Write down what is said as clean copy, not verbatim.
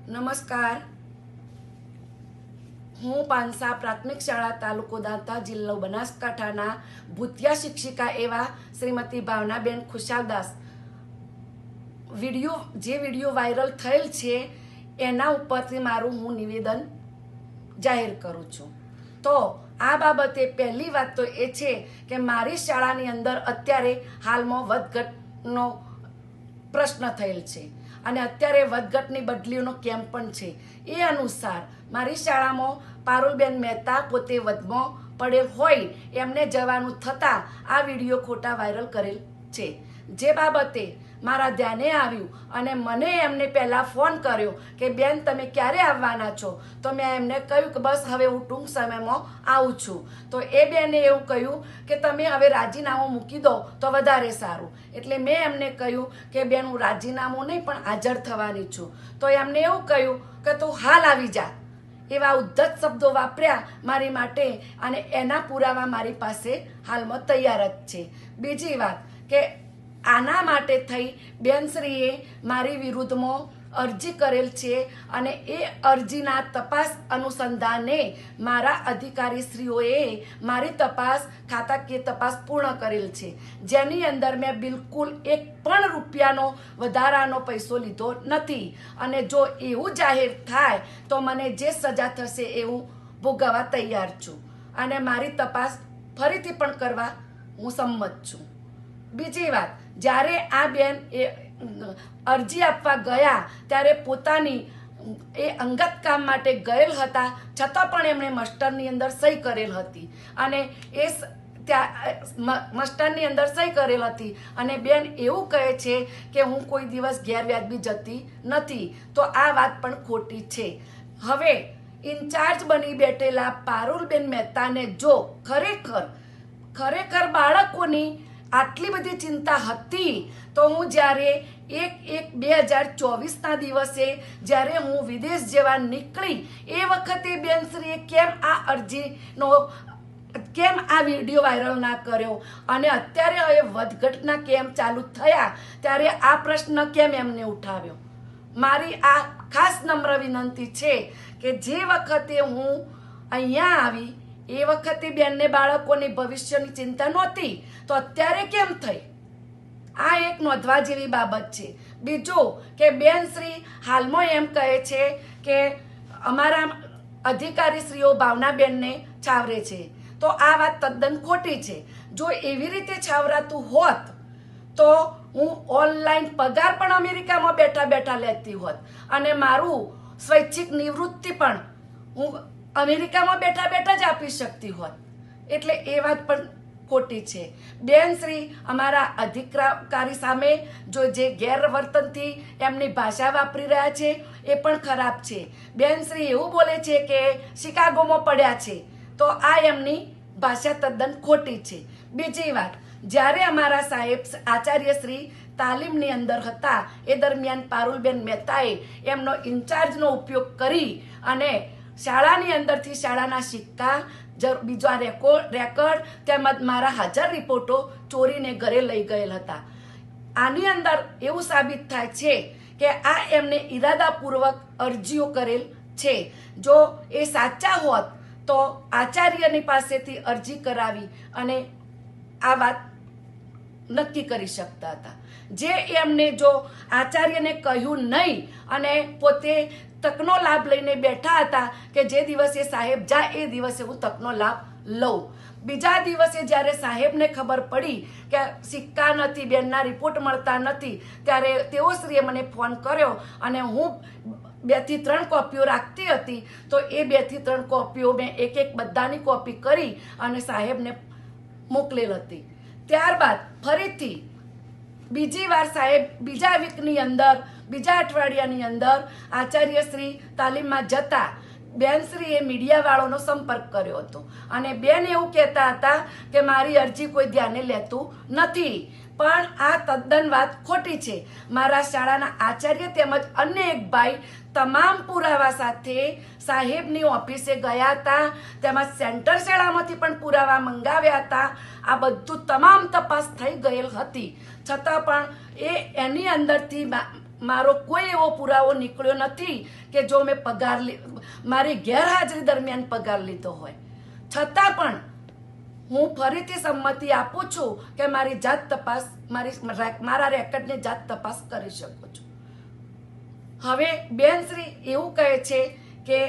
નમસ્કાર, હું પાંસા પ્રાથમિક શાળા તાલુકો દાંતા જિલ્લો બનાસકાંઠાના ભૂતિયા શિક્ષિકા એવા શ્રીમતી ભાવનાબેન ખુશાલદાસ વિડીયો વાયરલ થયેલ છે એના ઉપરથી મારું હું નિવેદન જાહેર કરું છું। તો આ બાબતે પહેલી વાત તો એ છે કે મારી શાળાની અંદર અત્યારે હાલમાં વધઘટનો પ્રશ્ન થયેલ છે અને અત્યારે વધઘટની બદલીઓનો કેમ્પ પણ છે। એ અનુસાર મારી શાળામાં પારુલબેન મહેતા પોતે વધમાં પડેલ હોય એમને જવાનું થતાં આ વિડીયો ખોટા વાયરલ કરેલ છે, જે બાબતે મારા ધ્યાને આવ્યું અને મને એમને પહેલાં ફોન કર્યો કે બેન તમે ક્યારે આવવાના છો? તો મેં એમને કહ્યું કે બસ હવે હું ટૂંક સમયમાં આવું છું। તો એ બેને એવું કહ્યું કે તમે હવે રાજીનામું મૂકી દો તો વધારે સારું। એટલે મેં એમને કહ્યું કે બેન હું રાજીનામું નહીં પણ હાજર થવાની છું। તો એમને એવું કહ્યું કે તું હાલ આવી જા, એવા ઉદ્ધત શબ્દો વાપર્યા મારી માટે અને એના પુરાવા મારી પાસે હાલમાં તૈયાર જ છે। બીજી વાત કે આના માટે થઈ બેનશ્રીએ મારી વિરુદ્ધમાં અરજી કરેલ છે અને એ અરજીના તપાસ અનુસંધાને મારા અધિકારીશ્રીઓએ મારી ખાતાકીય તપાસ પૂર્ણ કરેલ છે, જેની અંદર મેં બિલકુલ એક પણ રૂપિયાનો વધારાનો પૈસો લીધો નથી અને જો એવું જાહેર થાય તો મને જે સજા થશે એવું ભોગવવા તૈયાર છું અને મારી તપાસ ફરીથી પણ કરવા હું સંમત છું। બીજી વાત, જ્યારે આ બેન એ અરજી આપવા ગયા ત્યારે પોતાની એ અંગત કામ માટે ગયેલ હતા છતાં પણ એમણે મસ્ટરની અંદર સહી કરેલ હતી અને એ મસ્ટરની અંદર સહી કરેલ હતી અને બેન એવું કહે છે કે હું કોઈ દિવસ ગેરવ્યાજબી જતી નથી, તો આ વાત પણ ખોટી છે। હવે ઇન્ચાર્જ બની બેઠેલા પારુલબેન મહેતાને જો ખરેખર બાળકોની આટલી બધી ચિંતા હતી તો હું જ્યારે 1/1/2024ના દિવસે જ્યારે હું વિદેશ જવા નીકળી એ વખતે બેનશ્રીએ કેમ આ વિડીયો વાયરલ ના કર્યો અને અત્યારે હવે વધઘટના કેમ ચાલુ થયા ત્યારે આ પ્રશ્ન કેમ એમને ઉઠાવ્યો? મારી આ ખાસ નમ્ર વિનંતી છે કે જે વખતે હું અહીંયા આવી એ વખતે બેનને બાળકોની ભવિષ્યની ચિંતા નહોતી તો અત્યારે કેમ થઈ? આ એક નોંધવા જેવી બાબત છે। બીજું કે બેનશ્રી હાલમાં એમ કહે છે કે અમારા અધિકારીશ્રીઓ ભાવનાબેનને છાવરે છે, તો આ વાત તદ્દન ખોટી છે। જો એવી રીતે છાવરાતું હોત તો હું ઓનલાઈન પગાર પણ અમેરિકામાં બેઠા બેઠા લેતી હોત અને મારું સ્વૈચ્છિક નિવૃત્તિ પણ હું અમેરિકામાં બેઠા બેઠા જ આપી શકતી હોત। એટલે એ વાત પણ ખોટી છે। બેનશ્રી અમારા અધિકારી સામે જો જે ગેરવર્તનથી એમની ભાષા વાપરી રહ્યા છે એ પણ ખરાબ છે। બેનશ્રી એવું બોલે છે કે શિકાગોમાં પડ્યા છે, તો આ એમની ભાષા તદ્દન ખોટી છે। બીજી વાત, જ્યારે અમારા સાહેબ આચાર્યશ્રી તાલીમની અંદર હતા એ દરમિયાન પારુલબેન મહેતાએ એમનો ઇન્ચાર્જનો ઉપયોગ કરી અને શાળાની અંદરથી શાળાના સિક્કા, બીજા રેકોર્ડ તેમજ મારા હાજર રિપોર્ટો ચોરીને ઘરે લઈ ગયેલ હતા। આની અંદર એવું સાબિત થાય છે કે આ એમને ઈરાદાપૂર્વક અરજીઓ કરેલ છે। જો એ સાચા હોત તો આચાર્યની પાસેથી અરજી કરાવી અને આ વાત નક્કી કરી શકતા હતા। જે એમને જો આચાર્યને કહ્યું નહીં અને પોતે તકનો લાભ લઈને બેઠા હતા કે જે દિવસે સાહેબ જાય એ દિવસે હું તકનો લાભ લઉં। બીજા દિવસે જ્યારે સાહેબને ખબર પડી કે સિક્કા નથી, બેનના રિપોર્ટ મળતા નથી, ત્યારે તેઓશ્રીએ મને ફોન કર્યો અને હું 2 થી 3 કોપીઓ રાખતી હતી, તો એ 2 થી 3 કોપીઓ મેં એક બધાની કોપી કરી અને સાહેબને મોકલેલ હતી। ત્યારબાદ ફરીથી બીજી વાર સાહેબ બીજા વીકની અંદર, બીજા અઠવાડિયાની અંદર આચાર્યશ્રી તાલીમમાં જતા બેનશ્રીએ મીડિયાવાળાનો સંપર્ક કર્યો હતો અને બેન એવું કહેતા હતા કે મારી અરજી કોઈ ધ્યાને લેતું નથી, પણ આ તદ્દન વાત ખોટી છે। મારા શાળાના આચાર્ય તેમજ અન્ય એક ભાઈ તમામ પુરાવા સાથે સાહેબની ઓફિસે ગયા હતા, તેમજ સેન્ટર શાળામાંથી પણ પુરાવા મંગાવ્યા હતા। આ બધું તમામ તપાસ થઈ ગયેલ હતી, છતાં પણ એની અંદરથી મારો કોઈ એવો પુરાવો નીકળ્યો નથી કે જો મેં મારી ગેરહાજરી દરમિયાન પગાર લીધો હોય. છતાં પણ હું ફરીથી સંમતિ આપું છું કે મારી જાત તપાસ મારા રેકર્ડની જાત તપાસ કરી શકું છું. હવે બેનશ્રી એવું કહે છે કે